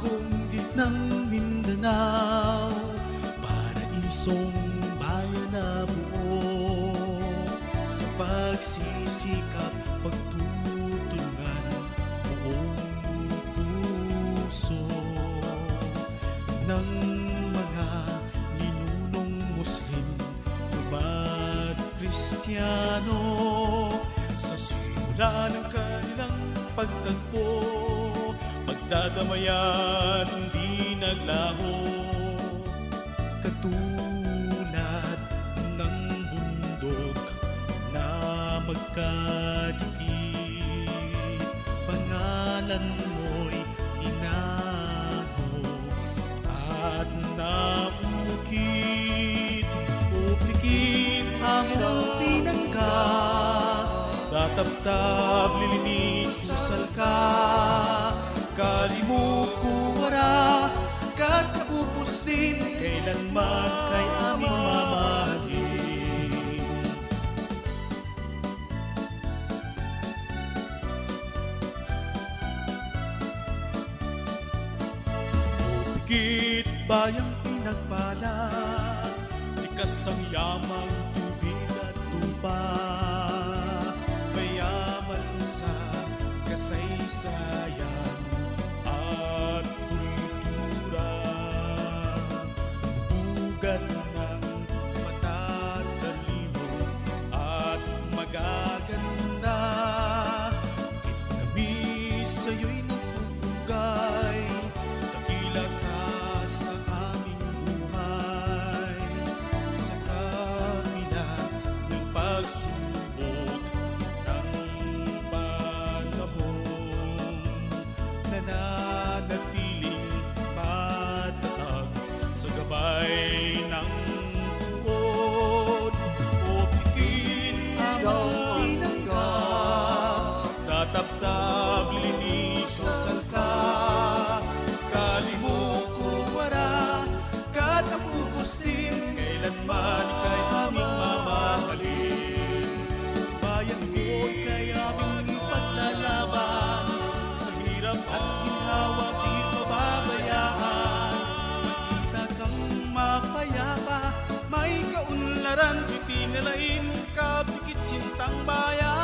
buong gitnang Mindanao, paraisong bayan na buo. Sa pagsisikap, pagtutulungan, buong puso ng mga ninunong Muslim at Kristiyano. Sa simula ng kanilang pagtagpo, pagdadamayan hindi naglaho. Katulad ng bundok na magkadikit, pangalan mo'y hinago at naukit. O pikit among pinangga, tataptab lilinis susal ka. Kalimukuwara kat kaupos din, kailanman kay aming mamahalin. O pikit bayang pinagpala, likas ang yamang tubig at lupa, mayaman sa kasaysayan at kultura. Bugad ng matatalino at magaganda, kami sa'yo'y nagpupugay, dakila ka sa aming buhay. Sa kabila ng pagsubok ng panahon, nananatiling patatag sa gabay ng buod. O pikit amang pinangga, tataptab lilinis susal ka. Kalimukuwara kat napupos din, kailanman ika'y aming mamahalin. Bayan ko'y kay aming ipaglalaban, sa hirap at ginhawa di pababayaan. Makita kang mapayapa, may kaunlaran, itingalain ka, pikit sintang bayan.